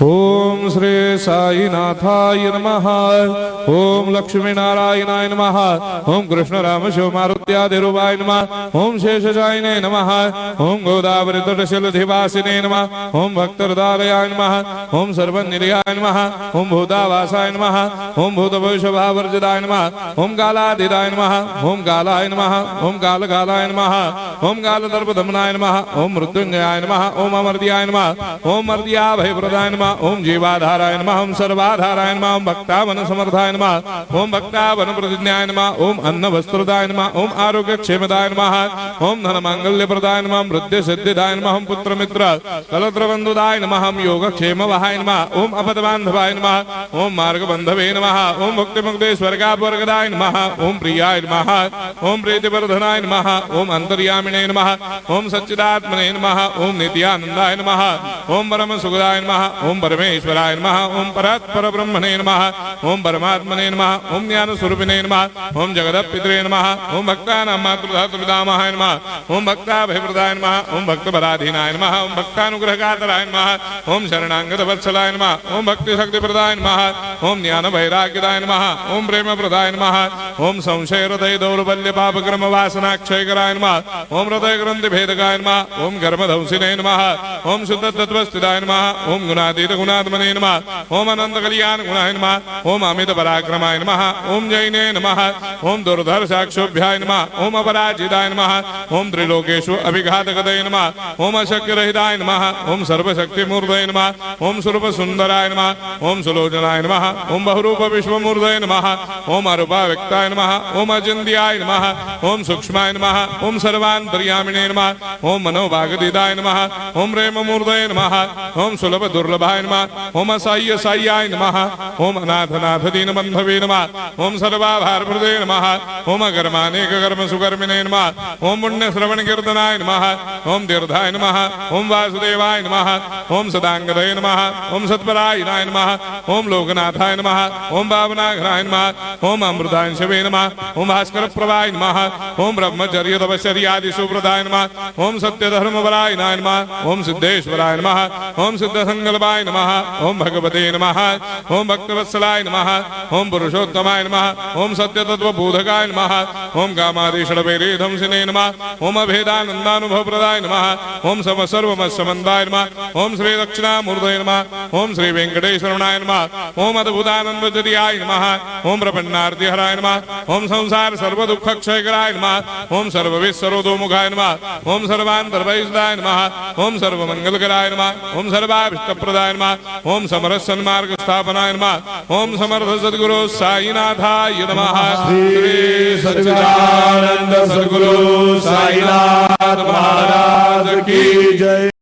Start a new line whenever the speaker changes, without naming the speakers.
ओम श्री साईनाथाय नमः। ओम लक्ष्मी नारायणाय नमः। ओम कृष्ण राम शिव मारुत्यादिरूपाय नमः। ओम शेषशायिने नमः। ओम गोदावरी तटशिलधिवासिने नमः। ओम भक्तहृदयाय नमः। ओम सर्वनिलयाय नमः। ओम भूतावासाय नमः। ओम भूतभविष्यभावर्जिताय नमः। ओम कालाधीराय नमः। ओम कालाय नमः। ओम कालकालाय नमः। ओम कालदर्पदमनाय नमः। ओम मृत्युंजयाय नमः। ओम अमर्त्याय नमः। ओम मर्त्याभयप्रदाय नमः। ओम जीवाधाराय नमः। ओम सर्वाधाराय नमः। ओम भक्तावन समर्थाय नमः। ओम भक्तावन प्रतिज्ञाय नमः। ओम अन्न वस्त्रदाय नमः। ओम आरोग्य क्षेमदाय नमः। ओम धन मांगल्य प्रदाय नमः। ओम वृद्धि सिद्धिदाय नमः। ओम पुत्र मित्र कलत्र बंधुदाय नमः। ओम योग क्षेम वहाय नमः। ओम अपद बांधवाय नमः। ओम मार्ग बंधवे नमः। ओम भक्ति मुक्ति स्वर्गापवर्गदाय नमः। ओम प्रियाय नमः। ओम प्रीतिवर्धनाय नमः। ओम अंतर्यामिने नमः। ओम सच्चिदात्मने नमः। ओम नित्यानंदाय नमः। ओम परम सुखदाय नमः। ओम परमेश्वराय नमः। ओम परात्पर ब्रह्मणे नमः। ओम परमात्मने नमः। ओम ज्ञान स्वरूपिणे नमः। ओम जगदपितरे नमः। ओम भक्तानां मातृधातुर्पितामहाय नमः। ओम भक्ताभयप्रदाय नमः। ओम भक्तपराधीनाय नमः। ओम भक्तानुग्रहकातराय नमः। ओम शरणागत वत्सलाय नमः। ओम भक्ति शक्ति प्रदाय नमः। ओम ज्ञान वैराग्यदाय नमः। ओम प्रेम प्रदाय नमः। ओम संशय हृदय दौर्बल्य पाप कर्म वासना क्षयकराय नमः। ओम हृदय ग्रंथि भेदकाय नमः। ओम कर्मधंसिने नमः। ओम शुद्ध तत्वस्थिताय नमः। ओम गुणातीत गुणात्मने नमः। ओम अनंत कल्याण गुणाय नमः। ओम अमित पराक्रमाय नमः। ओम जैने नमः। ओम दुर्धर साक्षोभ्याय नमः। ओम अपराजिताय नमः। ओम त्रिलोकेषु अभिघातगतये नमः। ओम अशक्य रहिताय नमः। ओम सर्वशक्ति मूर्तये नमः। ओम स्वरूप सुंदराय नमः। ओम सुलोचनाय नमः। ओम बहुरूप विश्वमूर्तये नमः। ओम अरूपाव्यक्ताय नमः। ओम अचिन्त्याय नमः। ओम सूक्ष्माय नमः। ओम सर्वान्तर्यामिने नमः। ओम मनोभागदिदाय नमः। ओम प्रेम मूर्तये नमः। ओम सुलभ दुर्लभाय नमः। ओम असाह्य साह्याय नमः। ओम अनाथनाथ दीनबन्धवे नमः। ओम सर्वाभारप्रदे नमः। ओम अकर्मानेक कर्म सुकर्मिणे नमः। ओम पुण्य श्रवण कीर्तनाय नमः। ओम तीर्थाय नमः। ओम वासुदेवाय नमः। ओम सदांगदये नमः। ओम सत्परायणाय नमः। ओम लोकनाथाय नमः। ओम पावनाघ्नाय नमः। ओम अमृतांशवे नमः। ओम भास्कर प्रभाय नमः। ओम ब्रह्मचर्य तपश्चर्यादि सुप्रदाय नमः। ओम सत्य धर्मपराय नमः। ओम सिद्धेश्वराय नमः। ओम सिद्ध संकल्पाय नमः। ओम भगवते नमः। ओम भक्तवत्सलाय नमः। ओम पुरुषोत्तमाय नमः। ओम सत्य तत्व बोधकाय नमः। ओम कामादिषडवेरेधंसिने नमः। ओम अभेदानंदानुभव प्रदाय नमः। ओम सम सर्वमस्समन्दाय नमः। ओम श्री दक्षिणामूर्तये नमः। ओम श्री वेंकटेश्वरनाय नमः। ओम अद्भुतानंदजरियाय नमः। ओम प्रपन्नार्तिहराय नमः। ओम संसार सर्व दुख क्षयकराय नमः। ओम सर्वविस्सरोदोमुखाय नमः। ओम सर्वान्तर्वैसदाय नमः। ओम सर्वमंगलकराय नमः। ओम सर्वाभिष्टप्रदाय नमः। ओम समरस सन्मार्ग स्थापनाय नमः। ओम समर्थ सद्गुरु साईनाथाय नमः। श्री सच्चिदानंद सद्गुरु साईनाथ महाराज की जय।